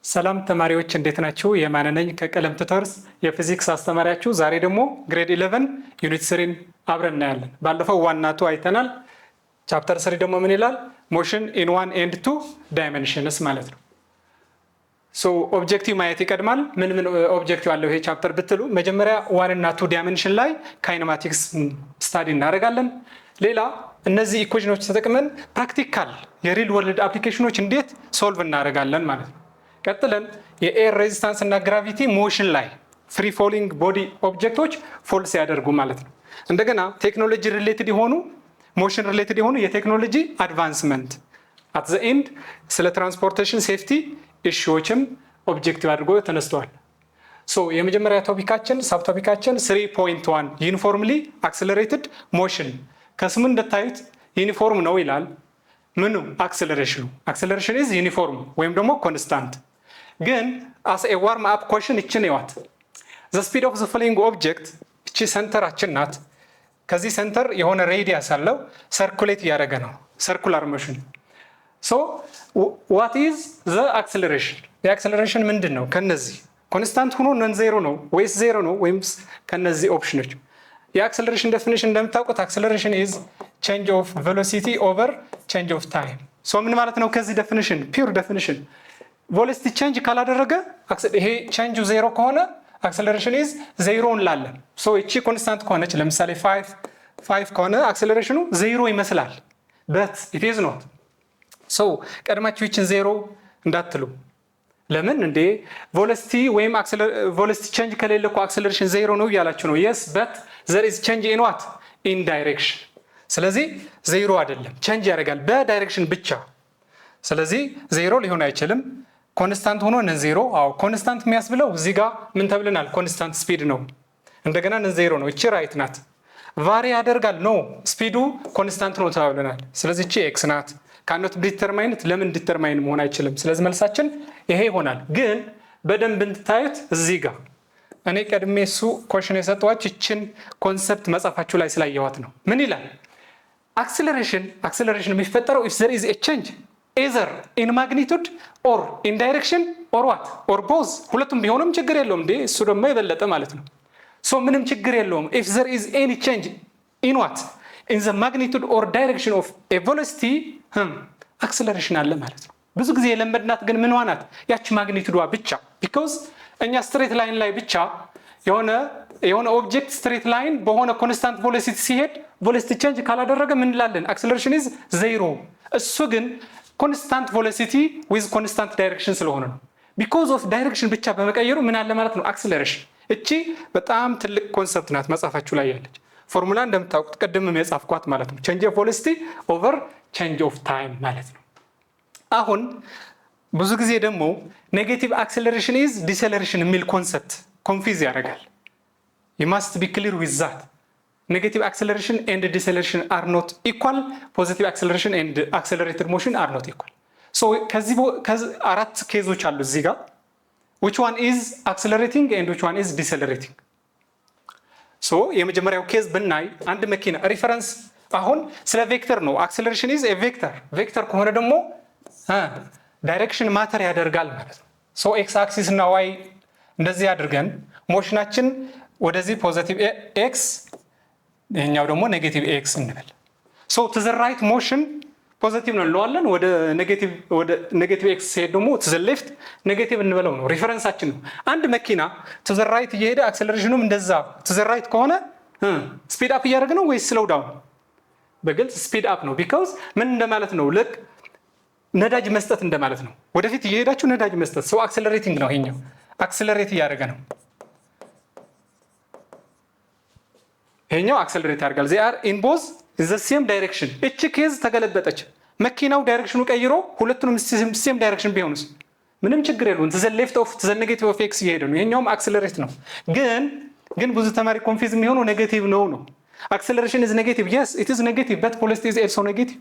ሰላም ተማሪዎች እንዴት ናችሁ? የማነ ነኝ ከቀለም ቱተርስ የፊዚክስ አስተማሪያችሁ። ዛሬ ደግሞ ግሬድ 11 ዩኒት 3 አብረን እናያለን። ባለፈው 1 እና 2 አይተናል። ቻፕተር 3 ደግሞ ምን ይላል? ሞሽን ኢን 1 and 2 ዳይሜንሽንስ ማለት ነው። ሶ ኦብጀክቲቭ ማየት ይቀድማል። ምን ኦብጀክቲቭ አለው ይሄ ቻፕተር ብትሉ መጀመሪያ 1 እና 2 ዳይሜንሽን ላይ ካይኔማቲክስ ስታዲ እናደርጋለን። ሌላ እነዚህ ኢኩዌሽኖች ተጠቅመን ፕራክቲካል የሪል ወርልድ አፕሊኬሽኖች እንዴት ሶልቭ እናደርጋለን ማለት ነው። ቀጥለን የኤር ሬዚስታንስ እና ግራቪቲ ሞሽን ላይ ፍሪ ፎሊንግ ቦዲ ኦብጀክቶች ፎል ሲያደርጉ ማለት ነው። እንደገና ቴክኖሎጂ ሪሌትድ የሆኑ ሞሽን ሪሌትድ የሆኑ የቴክኖሎጂ አድቫንስመንት አት ዘ ኤንድ ስለ ትራንስፖርቴሽን ሴፍቲ ኢሹዎችም ኦብጀክቲቭ አድርጎ ተነስተዋል። ሶ የመጀመሪያ ቶፒካችን ሳብ ቶፒካችን 3.1 ዩኒፎርምሊ አክሰለሬትድ ሞሽን። ከስሙ እንደታዩት ዩኒፎርም ነው ይላል። ምኑ? አክሰለሬሽን ኢዝ ዩኒፎርም ወይም ደግሞ ኮንስታንት። ግን አስ ኤ ዋርም አፕ ኮሽን እችን ይዋት ዘ ስፒድ ኦፍ ዘ ፍሊንግ ኦብጀክት እቺ ሰንተራችን ናት። ከዚህ ሰንተር የሆነ ሬዲያስ አለው፣ ሰርኩሌት እያደረገ ነው፣ ሰርኩላር ሞሽን። ሶ ዋት ኢዝ ዘ አክሰለሬሽን? የአክሰለሬሽን ምንድን ነው? ከነዚህ ኮንስታንት ሆኖ ነን ዜሮ ነው ወይስ ዜሮ ነው ወይም ከነዚህ ኦፕሽኖች? የአክሰለሬሽን ዴፊኒሽን እንደምታውቁት አክሰለሬሽን ኢዝ ቼንጅ ኦፍ ቬሎሲቲ ኦቨር ቼንጅ ኦፍ ታይም። ሶ ምን ማለት ነው? ከዚህ ዴፊኒሽን ፒውር ዴፊኒሽን ቬሎሲቲ ቼንጅ ካላደረገ ይሄ ቼንጁ ዜሮ ከሆነ አክሰለሬሽን ኢዝ ዜሮ እንላለን። ሶ እቺ ኮንስታንት ከሆነች ለምሳሌ 5 ከሆነ አክሰለሬሽኑ ዜሮ ይመስላል፣ በት ኢት ኢዝ ኖት። ሶ ቀድማችሁ ይችን ዜሮ እንዳትሉ። ለምን እንዴ? ቬሎሲቲ ወይም ቬሎሲቲ ቼንጅ ከሌለ እኮ አክሰለሬሽን ዜሮ ነው እያላችሁ ነው። የስ በት ዘር ኢዝ ቼንጅ ኢን ዋት? ኢን ዳይሬክሽን። ስለዚህ ዜሮ አይደለም፣ ቼንጅ ያደርጋል በዳይሬክሽን ብቻ። ስለዚህ ዜሮ ሊሆን አይችልም። ኮንስታንት ሆኖ ነን ዜሮ። አዎ ኮንስታንት የሚያስብለው እዚህ ጋር ምን ተብለናል? ኮንስታንት ስፒድ ነው። እንደገና ነን ዜሮ ነው። እቺ ራይት ናት። ቫሪ ያደርጋል ነው ስፒዱ ኮንስታንት ነው ተብለናል። ስለዚህ እቺ ኤክስ ናት። ካኖት ዲተርማይንት ለምን ዲተርማይን መሆን አይችልም? ስለዚህ መልሳችን ይሄ ይሆናል። ግን በደንብ እንድታዩት እዚህ ጋር እኔ ቀድሜ እሱ ኮሽን የሰጠኋችሁ ይችን ኮንሰፕት መጻፋችሁ ላይ ስላየዋት ነው። ምን ይላል? አክሰለሬሽን የሚፈጠረው if there is a change either in magnitude or in direction or what or both። ሁለቱም ቢሆንም ችግር የለውም እንዴ? እሱ ደግሞ የበለጠ ማለት ነው። ሶ ምንም ችግር የለውም if there is any change in what in the magnitude or direction of a velocity አክሰለሬሽን አለ ማለት ነው። ብዙ ጊዜ የለመድናት ግን ምን ዋናት? ያቺ ማግኒቱዷ ብቻ። ቢኮዝ እኛ ስትሬት ላይን ላይ ብቻ የሆነ ኦብጀክት ስትሬት ላይን በሆነ ኮንስታንት ቬሎሲቲ ሲሄድ ቬሎሲቲ ቼንጅ ካላደረገ ምን እንላለን? አክሰለሬሽን ኢዝ ዜሮ። እሱ ግን ኮንስታንት ቬሎሲቲ ዊዝ ኮንስታንት ዳይሬክሽን ስለሆነ ነው። ቢኮዝ ኦፍ ዳይሬክሽን ብቻ በመቀየሩ ምን አለ ማለት ነው? አክሰለሬሽን። እቺ በጣም ትልቅ ኮንሰፕት ናት፣ መጻፋችሁ ላይ ያለች ፎርሙላ እንደምታውቁት ቅድምም የጻፍኳት ማለት ነው። ቼንጅ ኦፍ ቬሎሲቲ ኦቨር ቼንጅ ኦፍ ታይም ማለት ነው። አሁን ብዙ ጊዜ ደግሞ ኔጌቲቭ አክሰለሬሽን ኢዝ ዲሰለሬሽን የሚል ኮንሰፕት ኮንፊዝ ያደርጋል። you must be clear with that. Negative acceleration and deceleration are not equal. Positive acceleration and accelerated motion are not equal. So ከዚህ አራት ኬዞች አሉ እዚህ ጋር which one is accelerating and which one is decelerating? ሶ የመጀመሪያው ኬዝ ብናይ አንድ መኪና ሪፈረንስ አሁን ስለ ቬክተር ነው። አክሰለሬሽን ኢዝ ኤ ቬክተር ከሆነ ደግሞ ዳይሬክሽን ማተር ያደርጋል ማለት ነው። ሶ ኤክስ አክሲስ እና ዋይ እንደዚህ አድርገን ሞሽናችን ወደዚህ ፖዚቲቭ ኤክስ ይሄኛው ደግሞ ኔጌቲቭ ኤክስ እንበል። ሶ ቱ ዘ ራይት ሞሽን ፖዚቲቭ ነው እንለዋለን። ወደ ኔጌቲቭ ኤክስ ሲሄድ ደግሞ ቱ ዘ ሌፍት ኔጌቲቭ እንበለው ነው። ሪፈረንሳችን ነው። አንድ መኪና ቱ ዘ ራይት እየሄደ አክሰለሬሽኑም እንደዛ ቱ ዘ ራይት ከሆነ ስፒድ አፕ እያደረገ ነው ወይስ ስሎው ዳውን? በግልጽ ስፒድ አፕ ነው። ቢኮዝ ምን እንደማለት ነው? ልክ ነዳጅ መስጠት እንደማለት ነው። ወደፊት እየሄዳችሁ ነዳጅ መስጠት። ሶ አክሰለሬቲንግ ነው። ይሄኛው አክሰለሬት እያደረገ ነው። ይሄኛው አክሰለሬት ያደርጋል። they are in both the same direction። እቺ ኬዝ ተገለበጠች። መኪናው ዳይሬክሽኑ ቀይሮ ሁለቱንም ሴም ዳይሬክሽን ቢሆንስ ምንም ችግር የለውም። to the left of to the negative of x እየሄደ ነው። ይሄኛውም አክሰለሬት ነው። ግን ብዙ ተማሪ ኮንፊዝ የሚሆነው ኔጌቲቭ ነው። acceleration is negative. Yes, it is negative, but velocity is also negative.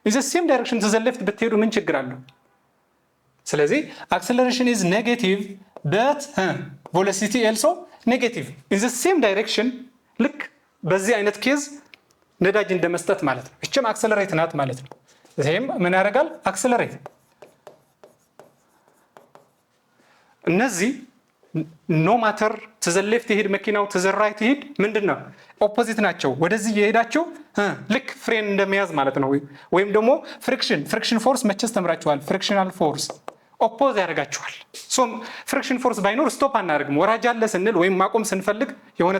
In the same direction to the left ብትሄዱ ምን ችግር አለው? ስለዚህ acceleration is negative but velocity also negative in the same direction። ልክ በዚህ አይነት ኬዝ ነዳጅ እንደመስጠት ማለት ነው። እቺም አክሰለሬት ናት ማለት ነው። ይሄም ምን ያደርጋል? አክሰለሬት እነዚህ ኖ ማተር to the left ይሄድ መኪናው to the right ይሄድ ምንድነው ኦፖዚት ናቸው። ወደዚህ የሄዳቸው ልክ ፍሬን እንደሚያዝ ማለት ነው። ወይም ደግሞ ፍሪክሽን ፎርስ መቼስ ተምራችኋል። ፍሪክሽናል ፎርስ ኦፖዝ ያደርጋቸዋል። ሶ ፍሪክሽን ፎርስ ባይኖር ስቶፕ አናደርግም። ወራጅ አለ ስንል ወይም ማቆም ስንፈልግ የሆነ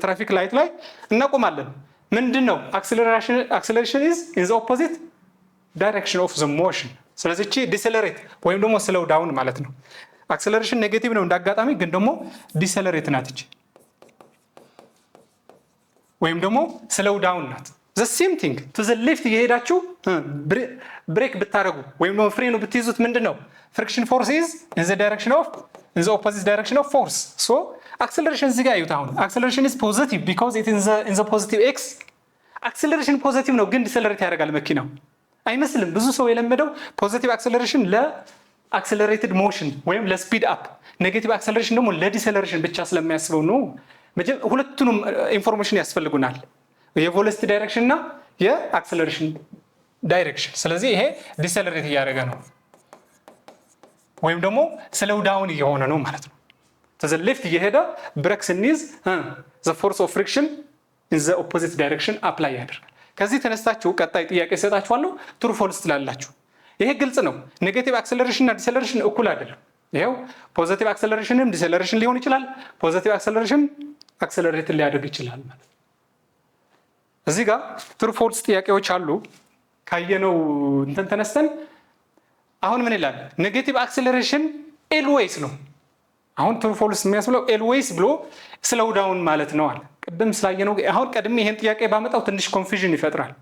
ትራፊክ ላይት ላይ እናቆማለን። ምንድነው አክሰለሬሽን is in the opposite direction of the motion። ስለዚህ እቺ ዲሰለሬት ወይም ደግሞ ስሎው ዳውን ማለት ነው። አክሰለሬሽን ኔጌቲቭ ነው እንዳጋጣሚ፣ ግን ደግሞ ዲሰለሬት ናት እቺ ወይም ደግሞ ስሎው ዳውን ናት። the same thing to the left የሄዳችሁ ብሬክ ብታረጉ ወይም ደግሞ ፍሬኑ ብትይዙት ምንድነው friction force is in the opposite direction of force። so acceleration እዚህ ጋር አዩት። አሁን acceleration is positive because it is in the positive x። acceleration positive ነው ግን ዲሰለሬት ያደርጋል መኪናው አይመስልም። ብዙ ሰው የለመደው ፖዚቲቭ acceleration ለአክሰለሬትድ ሞሽን ወይም ለስፒድ አፕ፣ ኔጌቲቭ acceleration ደግሞ ለዲሰለሬሽን ብቻ ስለሚያስበው ነው። ሁለቱንም ኢንፎርሜሽን ያስፈልጉናል፣ የቬሎሲቲ ዳይሬክሽን እና የአክሰለሬሽን ዳይሬክሽን። ስለዚህ ይሄ ዲሰለሬት እያደረገ ነው ወይም ደግሞ ስሎው ዳውን እየሆነ ነው ማለት ነው። to the left እየሄደ ብሬክ ስንይዝ the force of friction in the opposite direction apply ያደርጋል። ከዚህ ተነስታችሁ ቀጣይ ጥያቄ ሰጣችኋለሁ፣ ትሩ ፎልስ ትላላችሁ። ይሄ ግልጽ ነው። ኔጌቲቭ አክሰለሬሽን እና ዲሰለሬሽን እኩል አይደለም። ይሄው ፖዚቲቭ አክሰለሬሽንም ዲሰለሬሽን ሊሆን ይችላል፣ ፖዚቲቭ አክሰለሬሽን አክሰለሬት ሊያደርግ ይችላል ማለት። እዚህ ጋር ትሩ ፎልስ ጥያቄዎች አሉ። ካየነው እንትን ተነስተን አሁን ምን ይላል? ኔጌቲቭ አክሰለሬሽን ኤልዌይስ ነው። አሁን ትሩ ፎልስ የሚያስብለው ኤልዌይስ ብሎ ስሎው ዳውን ማለት ነው አለ። ቅድም ስላየነው አሁን ቀድሜ ይሄን ጥያቄ ባመጣው ትንሽ ኮንፊዥን ይፈጥራል።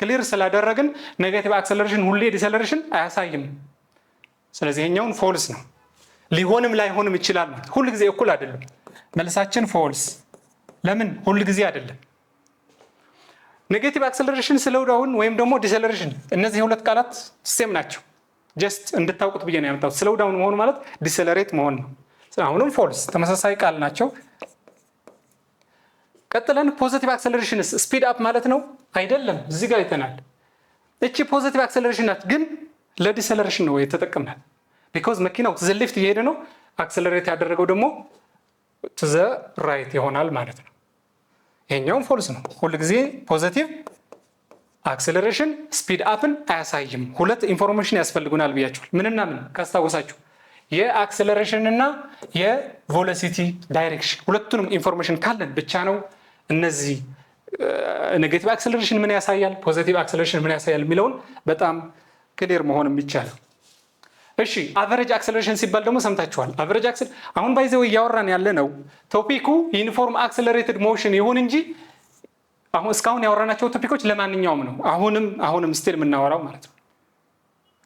ክሊር ስላደረግን ኔጌቲቭ አክሰለሬሽን ሁሌ ዲሰለሬሽን አያሳይም። ስለዚህ ይሄኛውን ፎልስ ነው። ሊሆንም ላይሆንም ይችላል ማለት ሁሉ ጊዜ እኩል አይደለም። መልሳችን ፎልስ። ለምን? ሁሉ ጊዜ አይደለም። ኔጌቲቭ አክሰለሬሽን ስሎው ዳውን ወይም ደግሞ ዲሰለሬሽን እነዚህ ሁለት ቃላት ሴም ናቸው። ጀስት እንድታውቁት ብዬ ነው ያመጣሁት። ስሎው ዳውን መሆኑ ማለት ዲሰለሬት መሆን ነው። አሁንም ፎልስ ተመሳሳይ ቃል ናቸው። ቀጥለን ፖዚቲቭ አክሰለሬሽንስ ስፒድ አፕ ማለት ነው አይደለም። እዚህ ጋር አይተናል። እቺ ፖዚቲቭ አክሰለሬሽን ናት፣ ግን ለዲሰለሬሽን ነው የተጠቀምናል። ቢኮዝ መኪናው to the left እየሄደ ነው፣ አክሰለሬት ያደረገው ደግሞ to the right ይሆናል ማለት ነው። ይሄኛውም ፎልስ ነው። ሁሉ ጊዜ ፖዚቲቭ አክሰለሬሽን ስፒድ አፕን አያሳይም። ሁለት ኢንፎርሜሽን ያስፈልጉናል ብያችኋል። ምንና ምን ካስታወሳችሁ? የአክሰለሬሽን እና የቬሎሲቲ ዳይሬክሽን ሁለቱንም ኢንፎርሜሽን ካለን ብቻ ነው እነዚህ ኔጌቲቭ አክሰለሬሽን ምን ያሳያል፣ ፖዚቲቭ አክሰለሬሽን ምን ያሳያል የሚለውን በጣም ክሊር መሆን የሚቻለው። እሺ አቨሬጅ አክሰለሬሽን ሲባል ደግሞ ሰምታችኋል። አቨሬጅ አሁን ባይዘው እያወራን ያለ ነው ቶፒኩ ዩኒፎርም አክሰለሬትድ ሞሽን ይሁን እንጂ አሁን እስካሁን ያወራናቸው ቶፒኮች ለማንኛውም ነው። አሁንም ስቲል የምናወራው ማለት ነው።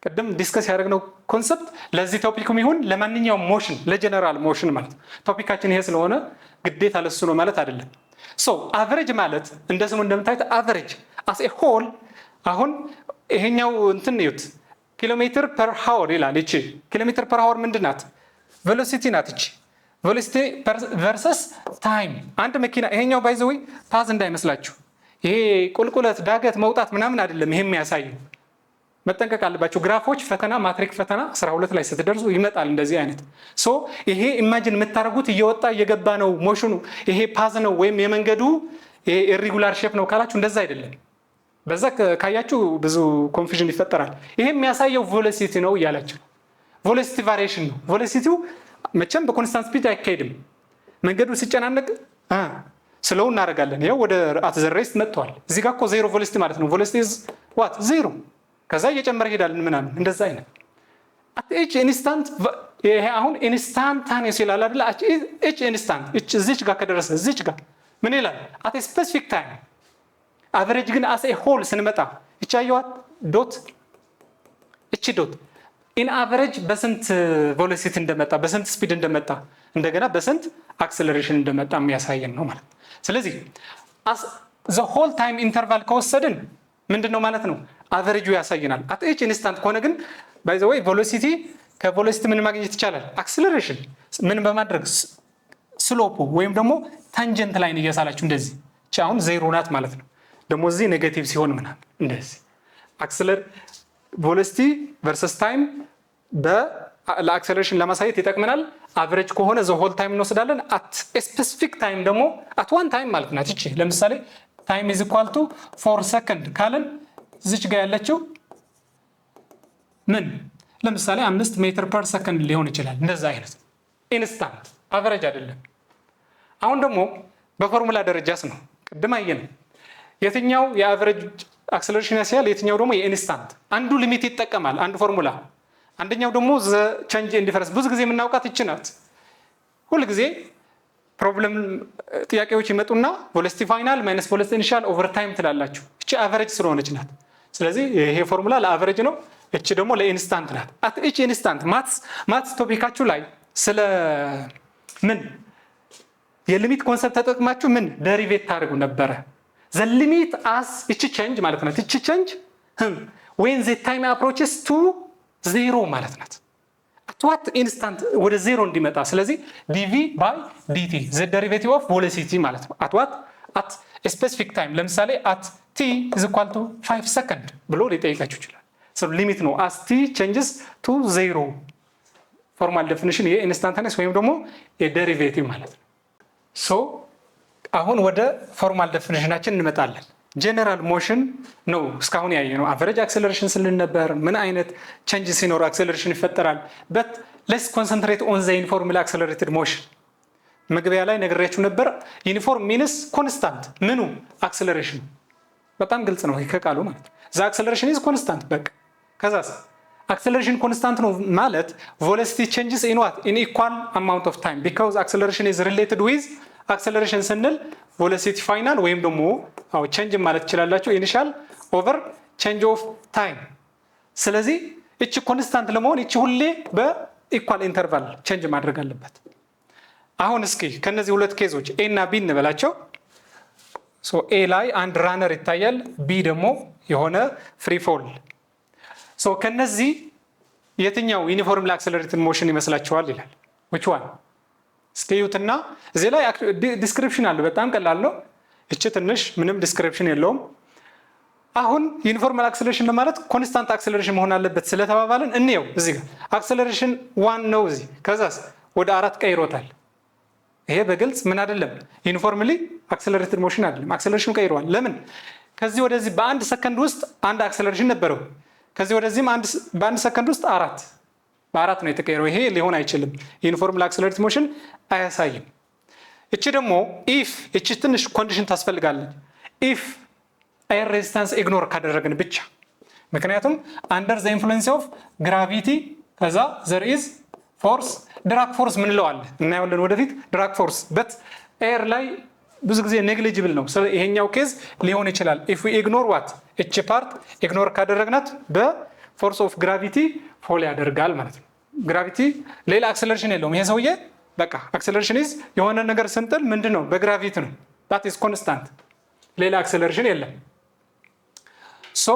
ቀደም ዲስከስ ያደረግነው ኮንሰፕት ለዚህ ቶፒኩም ይሁን ለማንኛውም ሞሽን ለጀነራል ሞሽን ማለት ነው። ቶፒካችን ይሄ ስለሆነ ግዴታ ለሱ ነው ማለት አይደለም። ሶ አቨሬጅ ማለት እንደ ስሙ እንደምታዩት አቨሬጅ አስ ኤ ሆል። አሁን ይሄኛው እንትን ነው ኪሎሜትር ፐር ሃወር ይላል። እቺ ኪሎሜትር ፐር ሃወር ምንድናት? ቬሎሲቲ ናት። እቺ ቬሎሲቲ ቨርሰስ ታይም። አንድ መኪና ይሄኛው ባይ ዘ ወይ ፓዝ እንዳይመስላችሁ፣ ይሄ ቁልቁለት ዳገት መውጣት ምናምን አይደለም። ይሄ የሚያሳየው መጠንቀቅ አለባቸው። ግራፎች ፈተና ማትሪክ ፈተና 12 ላይ ስትደርሱ ይመጣል እንደዚህ አይነት። ሶ ይሄ ኢማጂን የምታደርጉት እየወጣ እየገባ ነው ሞሽኑ፣ ይሄ ፓዝ ነው ወይም የመንገዱ ይሄ ኢሬጉላር ሼፕ ነው ካላችሁ እንደዛ አይደለም። በዛ ካያችሁ ብዙ ኮንፊዥን ይፈጠራል። ይሄ የሚያሳየው ቬሎሲቲ ነው እያላችሁ ነው። ቬሎሲቲ ቫሪዬሽን ነው። ቬሎሲቲው መቼም በኮንስታንት ስፒድ አይካሄድም። መንገዱ ሲጨናነቅ ስሎው እናደርጋለን። ይሄው ወደ አት ዘ ሬስት መጥቷል። እዚህ ጋር እኮ ዜሮ ቬሎሲቲ ማለት ነው። ቬሎሲቲ ኢዝ ዋት ዜሮ። ከዛ እየጨመረ ይሄዳል ምናምን እንደዛ አይነት አት ኤች ኢንስታንት። ይሄ አሁን ኢንስታንታኒየስ ይላል አይደል? ኤች ኢንስታንት እዚች ጋር ከደረሰ እዚች ጋር ምን ይላል? አት ስፔሲፊክ ታይም። አቨሬጅ ግን አስ ኤ ሆል ስንመጣ ይቻየዋት ዶት፣ እቺ ዶት ኢን አቨሬጅ በስንት ቬሎሲቲ እንደመጣ በስንት ስፒድ እንደመጣ እንደገና በስንት አክሰለሬሽን እንደመጣ የሚያሳየን ነው ማለት። ስለዚህ ዘ ሆል ታይም ኢንተርቫል ከወሰድን ምንድነው ማለት ነው? አቨሬጁ ያሳየናል። አት ኤች ኢንስታንት ከሆነ ግን ባይ ዘ ወይ ቬሎሲቲ ከቬሎሲቲ ምን ማግኘት ይቻላል? አክሰለሬሽን ምን በማድረግ ስሎፑ ወይም ደግሞ ታንጀንት ላይን እያሳላችሁ እንደዚህ እቺ አሁን ዜሮ ናት ማለት ነው። ደግሞ እዚህ ኔጌቲቭ ሲሆን ምናምን እንደዚህ ቬሎሲቲ ቨርሰስ ታይም ለአክሰለሬሽን ለማሳየት ይጠቅመናል። አቨሬጅ ከሆነ ዘ ሆል ታይም እንወስዳለን። አት ስፔሲፊክ ታይም ደግሞ አት ዋን ታይም ማለት ናት። እቺ ለምሳሌ ታይም ኢዝ ኢኳል ቱ 4 ሰከንድ ካለን እዚች ጋር ያለችው ምን ለምሳሌ 5 ሜትር ፐር ሰከንድ ሊሆን ይችላል። እንደዛ አይነት ኢንስታንት አቨሬጅ አይደለም። አሁን ደግሞ በፎርሙላ ደረጃስ ነው። ቅድም አየን የትኛው የአቨሬጅ አክሰለሬሽን ያሳያል፣ የትኛው ደግሞ የኢንስታንት። አንዱ ሊሚት ይጠቀማል አንዱ ፎርሙላ፣ አንደኛው ደግሞ ዘ ቼንጅ ኢን ዲፈረንስ። ብዙ ጊዜ የምናውቃት ይች ናት። ሁል ጊዜ ፕሮብለም ጥያቄዎች ይመጡና ቬሎሲቲ ፋይናል ማይነስ ቬሎሲቲ ኢኒሻል ኦቨር ታይም ትላላችሁ። እቺ አቨሬጅ ስለሆነች ናት። ስለዚህ ይሄ ፎርሙላ ለአቨሬጅ ነው፣ እቺ ደግሞ ለኢንስታንት ናት። አት ኢች ኢንስታንት ማትስ ቶፒካችሁ ላይ ስለ ምን የሊሚት ኮንሰፕት ተጠቅማችሁ ምን ደሪቬት ታደርጉ ነበረ? ዘ ሊሚት አስ እቺ ቼንጅ ማለት ናት። እቺ ቼንጅ when the time approaches to 0 ማለት ናት። at what instant ወደ 0 እንዲመጣ። ስለዚህ dv by dt the derivative of velocity ማለት ነው። at what at a specific time ለምሳሌ at t is equal to 5 second ብሎ ሊጠይቃችሁ ይችላል። so ሊሚት ነው as t changes to 0 ፎርማል ዴፊኒሽን የኢንስታንታኒየስ ወይም ደግሞ የዴሪቬቲቭ ማለት ነው። ሶ አሁን ወደ ፎርማል ዴፊኒሽናችን እንመጣለን። ጀነራል ሞሽን ነው እስካሁን ያየነው። አቨሬጅ አክሰለሬሽን ስንል ነበር፣ ምን አይነት ቼንጅ ሲኖር አክሰለሬሽን ይፈጠራል። በት ሌትስ ኮንሰንትሬት ኦን ዘ ዩኒፎርምሊ አክሰለሬትድ ሞሽን። መግቢያ ላይ ነግሬያችሁ ነበር። ዩኒፎርም ሚንስ ኮንስታንት ምኑ አክሰለሬሽን። በጣም ግልጽ ነው ከቃሉ ማለት ነው። ዘ አክሰለሬሽን ኢዝ ኮንስታንት በቃ። ከዛስ አክሰለሬሽን ኮንስታንት ነው ማለት ቬሎሲቲ ቼንጅስ ኢን ዋት ኢን ኢኳል አማውንት ኦፍ ታይም ቢካዝ አክሰለሬሽን ኢዝ ሪሌትድ ዊዝ አክሰለሬሽን ስንል ቬሎሲቲ ፋይናል ወይም ደግሞ ቼንጅ ማለት ትችላላችሁ ኢኒሻል ኦቨር ቼንጅ ኦፍ ታይም። ስለዚህ እቺ ኮንስታንት ለመሆን እቺ ሁሌ በኢኳል ኢንተርቫል ቼንጅ ማድረግ አለበት። አሁን እስኪ ከነዚህ ሁለት ኬዞች ኤ እና ቢ እንበላቸው። ሶ ኤ ላይ አንድ ራነር ይታያል፣ ቢ ደግሞ የሆነ ፍሪ ፎል። ሶ ከነዚህ የትኛው ዩኒፎርምሊ አክሰለሬትድ ሞሽን ይመስላችኋል ይላል። which one እስኪዩትና እዚህ ላይ ዲስክሪፕሽን አለ። በጣም ቀላል ነው። እቺ ትንሽ ምንም ዲስክሪፕሽን የለውም። አሁን ዩኒፎርማል አክሰለሬሽን ለማለት ኮንስታንት አክሰለሬሽን መሆን አለበት ስለተባባልን እንየው። እዚህ ጋር አክሰለሬሽን 1 ነው እዚህ፣ ከዛስ ወደ 4 ቀይሮታል። ይሄ በግልጽ ምን አይደለም ዩኒፎርምሊ አክሰለሬትድ ሞሽን አይደለም። አክሰለሬሽኑ ቀይሯል። ለምን? ከዚህ ወደዚህ በአንድ ሰከንድ ውስጥ አንድ አክሰለሬሽን ነበረው። ከዚህ ወደዚህም በአንድ ሰከንድ ውስጥ በአራት ነው የተቀየረው። ይሄ ሊሆን አይችልም። ዩኒፎርምሊ አክሰለሬትድ ሞሽን አያሳይም። እቺ ደግሞ ኢፍ እቺ ትንሽ ኮንዲሽን ታስፈልጋለች። ኢፍ ኤር ሬዚስታንስ ኢግኖር ካደረግን ብቻ። ምክንያቱም አንደር ዘ ኢንፍሉዌንስ ኦፍ ግራቪቲ ከዛ ዘር ኢዝ ፎርስ ድራግ ፎርስ ምንለው አለ እናየዋለን ወደፊት። ድራግ ፎርስ በት ኤር ላይ ብዙ ጊዜ ኔግሊጅብል ነው። ይሄኛው ኬዝ ሊሆን ይችላል። ኢፍ ዊ ኢግኖር ዋት እቺ ፓርት ኢግኖር ካደረግናት በፎርስ ኦፍ ግራቪቲ ፎል ያደርጋል ማለት ነው። ግራቪቲ ሌላ አክሰለሬሽን የለውም። ይሄ ሰውዬ በቃ አክሰለሬሽን ኢዝ የሆነ ነገር ስንጥል ምንድነው በግራቪቲ ነው። that is constant ሌላ አክሰለሬሽን የለም። ሶ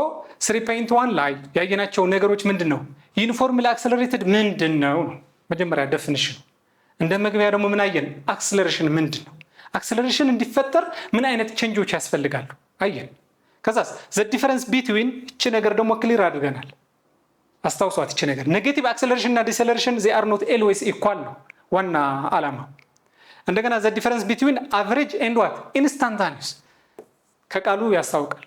3.1 ላይ ያየናቸው ነገሮች ምንድነው? ዩኒፎርምሊ አክሰለሬትድ ምንድነው? መጀመሪያ ዴፊኒሽን። እንደ መግቢያ ደግሞ ምን አየን? አክሰለሬሽን ምንድነው? አክሰለሬሽን እንዲፈጠር ምን አይነት ቼንጆች ያስፈልጋሉ አየን። ከዛስ ዘ ዲፈረንስ ቢትዊን እቺ ነገር ደግሞ ክሊር አድርገናል። አስታውሷት እቺ ነገር ኔጌቲቭ አክሰለሬሽን እና ዲሰለሬሽን they are not always equal ነው ዋና ዓላማ። እንደገና ዘ ዲፈረንስ ቢትዊን አቨሬጅ ኤንድ ዋት ኢንስታንታኒየስ ከቃሉ ያስታውቃል።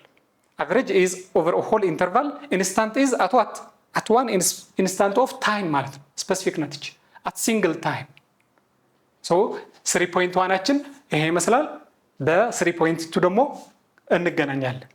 አቨሬጅ ኢዝ ኦቨር አ ሆል ኢንተርቫል፣ ኢንስታንት ኢዝ at what at one instant of time ማለት ነው። ስፔሲፊክ ነች እቺ at single time። ሶ 3.1 አችን ይሄ ይመስላል። በ3.2 ደግሞ እንገናኛለን።